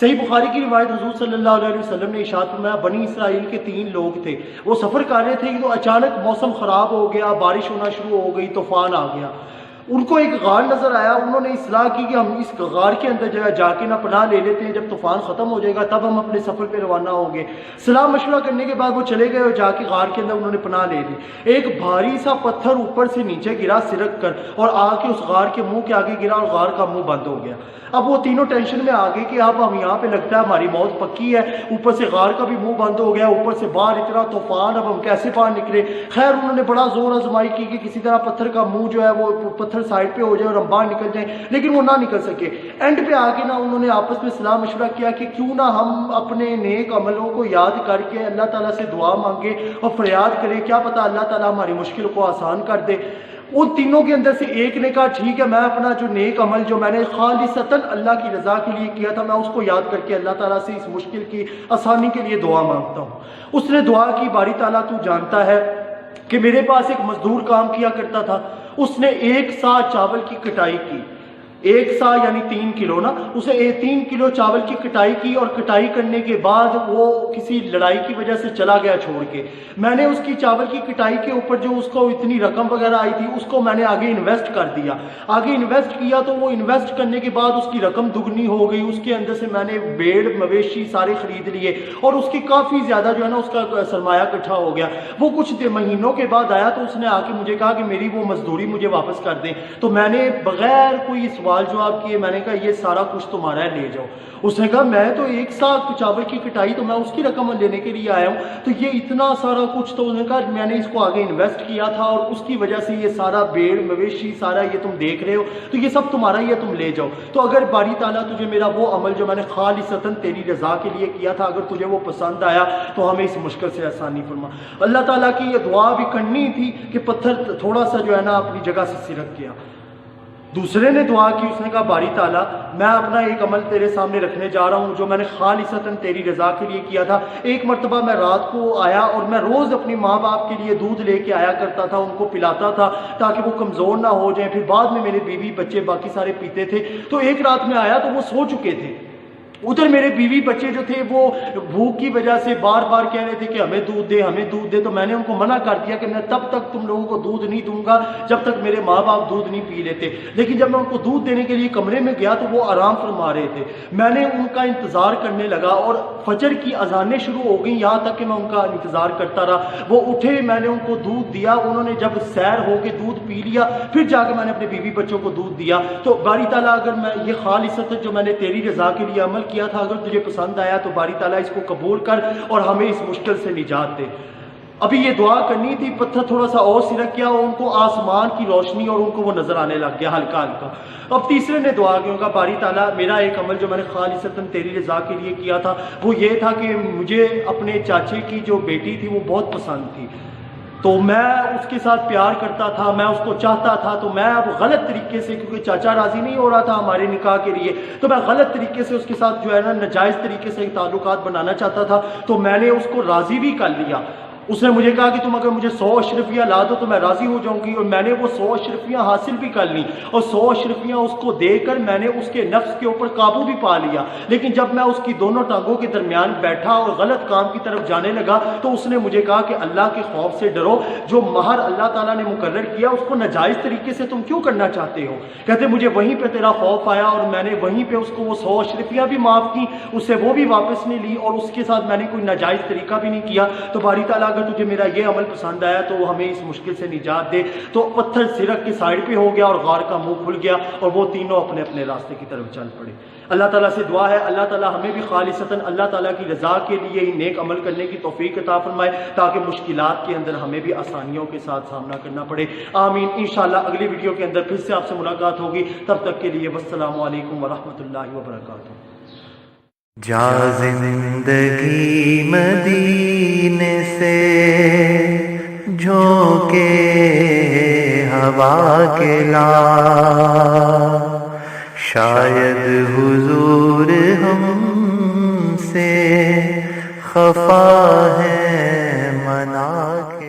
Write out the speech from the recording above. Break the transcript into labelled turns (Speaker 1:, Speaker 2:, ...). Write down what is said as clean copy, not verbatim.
Speaker 1: صحیح بخاری کی روایت، حضور صلی اللہ علیہ وسلم نے ارشاد فرمایا بنی اسرائیل کے 3 لوگ تھے، وہ سفر کر رہے تھے تو اچانک موسم خراب ہو گیا، بارش ہونا شروع ہو گئی، طوفان آ گیا۔ ان کو ایک غار نظر آیا، انہوں نے اصلاح کی کہ ہم اس غار کے اندر جا کے نہ پناہ لے لیتے ہیں، جب طوفان ختم ہو جائے گا تب ہم اپنے سفر پہ روانہ ہوں گے۔ صلاح مشورہ کرنے کے بعد وہ چلے گئے اور جا کے غار کے اندر انہوں نے پناہ لے لی۔ ایک بھاری سا پتھر اوپر سے نیچے گرا سرک کر اور آ کے اس غار کے منہ کے آگے گرا اور غار کا منہ بند ہو گیا۔ اب وہ تینوں ٹینشن میں آ گئے کہ اب ہم یہاں پہ لگتا ہے ہماری موت پکی ہے، اوپر سے غار کا بھی منہ بند ہو گیا، اوپر سے باہر اتنا طوفان، اب ہم کیسے باہر نکلے۔ خیر انہوں نے بڑا زور آزمائی کی کہ کسی طرح پتھر کا منہ جو ہے وہ پتھر سائڈ پہ ہو جائے اور ہم باہر نکل جائیں، لیکن وہ نہ نکل سکے۔ اینڈ پہ آ کے نا انہوں نے آپس میں صلاح مشورہ کیا کہ کیوں نہ ہم اپنے نیک عملوں کو یاد کر کے اللہ تعالیٰ سے دعا مانگے اور فریاد کریں، کیا پتہ اللہ تعالیٰ ہماری مشکل کو آسان کر دے۔ ان تینوں کے اندر سے ایک نے کہا ٹھیک ہے، میں اپنا جو نیک عمل جو میں نے خالصتاً اللہ کی رضا کے لیے کیا تھا، میں اس کو یاد کر کے اللہ تعالیٰ سے اس مشکل کی آسانی کے لیے دعا مانگتا ہوں۔ اس نے دعا کی، باری تعالیٰ تو جانتا ہے کہ میرے پاس ایک مزدور کام کیا کرتا تھا، اس نے 1 سا چاول کی کٹائی کی، 1 سا یعنی 3 کلو نا، اسے 3 کلو چاول کی کٹائی کی، اور کٹائی کرنے کے بعد وہ کسی لڑائی کی وجہ سے چلا گیا چھوڑ کے۔ میں نے اس کی چاول کی کٹائی کے اوپر جو اس کو اتنی رقم وغیرہ آئی تھی اس کو میں نے آگے انویسٹ کر دیا، آگے انویسٹ کیا تو وہ انویسٹ کرنے کے بعد اس کی رقم دگنی ہو گئی، اس کے اندر سے میں نے بھیڑ مویشی سارے خرید لیے اور اس کی کافی زیادہ جو ہے نا اس کا سرمایہ اکٹھا ہو گیا۔ وہ کچھ مہینوں کے بعد آیا تو اس نے آ کے مجھے کہا کہ میری وہ مزدوری مجھے واپس کر دیں، تو میں نے بغیر کوئی سوال جواب کیے میں نے کہا یہ سارا کچھ تمہارا ہے، لے جاؤ۔ اس نے کہا میں تو 1 سا چاول کی کٹائی تو میں اس کی رقم لینے کے لیے آیا ہوں، تو یہ اتنا سارا کچھ، تو اس نے کہا میں نے اس کو آگے انویسٹ کیا تھا اور اس کی وجہ سے یہ سارا بھیڑ مویشی سارا یہ تم دیکھ رہے ہو، تو یہ سب تمہارا ہی ہے، تم لے جاؤ۔ تو اگر باری تعالیٰ تجھے میرا وہ عمل جو میں نے خالصتاً تیری رضا کے لیے کیا تھا اگر تجھے وہ پسند آیا تو ہمیں اس مشکل سے آسانی فرما۔ اللہ تعالیٰ کی یہ دعا بھی کرنی تھی کہ پتھر تھوڑا سا جو ہے نا اپنی جگہ سے سرک گیا۔ دوسرے نے دعا کی، اس نے کہا باری تعالیٰ میں اپنا ایک عمل تیرے سامنے رکھنے جا رہا ہوں جو میں نے خالصتاً تیری رضا کے لیے کیا تھا۔ ایک مرتبہ میں رات کو آیا اور میں روز اپنی ماں باپ کے لیے دودھ لے کے آیا کرتا تھا، ان کو پلاتا تھا تاکہ وہ کمزور نہ ہو جائیں، پھر بعد میں میرے بیوی بچے باقی سارے پیتے تھے۔ تو ایک رات میں آیا تو وہ سو چکے تھے، ادھر میرے بیوی بچے جو تھے وہ بھوک کی وجہ سے بار بار کہہ رہے تھے کہ ہمیں دودھ دے ہمیں دودھ دے، تو میں نے ان کو منع کر دیا کہ میں تب تک تم لوگوں کو دودھ نہیں دوں گا جب تک میرے ماں باپ دودھ نہیں پی لیتے۔ لیکن جب میں ان کو دودھ دینے کے لیے کمرے میں گیا تو وہ آرام فرما رہے تھے، میں نے ان کا انتظار کرنے لگا اور فجر کی اذانیں شروع ہو گئیں، یہاں تک کہ میں ان کا انتظار کرتا رہا۔ وہ اٹھے، میں نے ان کو دودھ دیا، انہوں نے جب سیر ہو کے دودھ پی لیا پھر جا کے میں نے اپنے بیوی بچوں کو دودھ دیا۔ تو باری تعالیٰ اگر میں یہ خالصتاً جو میں نے تیری رضا کے لیے عمل کیا تھا اگر تجھے پسند آیا تو باری تعالیٰ اس کو قبول کر اور ہمیں اس مشکل سے نجات دے۔ ابھی یہ دعا کرنی تھی، پتھر تھوڑا سا اور سرک گیا اور ان کو آسمان کی روشنی اور ان کو وہ نظر آنے لگ گیا ہلکا ہلکا۔ اب تیسرے نے دعا کی، کہا باری تعالیٰ میرا ایک عمل جو میں نے خالصتاً تیری رضا کے لیے کیا تھا وہ یہ تھا کہ مجھے اپنے چاچے کی جو بیٹی تھی وہ بہت پسند تھی، تو میں اس کے ساتھ پیار کرتا تھا، میں اس کو چاہتا تھا، تو میں اب غلط طریقے سے، کیونکہ چاچا راضی نہیں ہو رہا تھا ہمارے نکاح کے لیے، تو میں غلط طریقے سے اس کے ساتھ جو ہے نا ناجائز طریقے سے تعلقات بنانا چاہتا تھا، تو میں نے اس کو راضی بھی کر لیا۔ اس نے مجھے کہا کہ تم اگر مجھے 100 اشرفیاں لا دو تو میں راضی ہو جاؤں گی، اور میں نے وہ 100 اشرفیاں حاصل بھی کر لیں اور 100 اشرفیاں اس کو دے کر میں نے اس کے نفس کے اوپر قابو بھی پا لیا۔ لیکن جب میں اس کی دونوں ٹانگوں کے درمیان بیٹھا اور غلط کام کی طرف جانے لگا تو اس نے مجھے کہا کہ اللہ کے خوف سے ڈرو، جو مہر اللہ تعالیٰ نے مقرر کیا اس کو ناجائز طریقے سے تم کیوں کرنا چاہتے ہو؟ کہتے مجھے وہیں پہ تیرا خوف آیا اور میں نے وہیں پہ اس کو وہ 100 اشرفیاں بھی معاف کی، اس سے وہ بھی واپس نہیں لی اور اس کے ساتھ میں نے کوئی ناجائز طریقہ بھی نہیں کیا۔ تو باری تعالیٰ اگر تجھے میرا یہ عمل پسند آیا تو ہمیں اس مشکل سے نجات دے۔ تو پتھر سرک کے سائڈ پہ ہو گیا اور غار کا منہ کھل گیا اور وہ تینوں اپنے اپنے راستے کی طرف چل پڑے۔ اللہ تعالیٰ سے دعا ہے اللہ تعالیٰ ہمیں بھی خالصتاً اللہ تعالیٰ کی رضا کے لیے ہی نیک عمل کرنے کی توفیق عطا فرمائے تاکہ مشکلات کے اندر ہمیں بھی آسانیوں کے ساتھ سامنا کرنا پڑے۔ آمین۔ انشاءاللہ اگلی ویڈیو کے اندر پھر سے آپ سے ملاقات ہوگی، تب تک کے لیے والسلام علیکم ورحمۃ اللہ وبرکاتہ۔
Speaker 2: جا زندگی مدینے سے جھونکے ہوا کے لا، شاید حضور ہم سے خفا ہے منا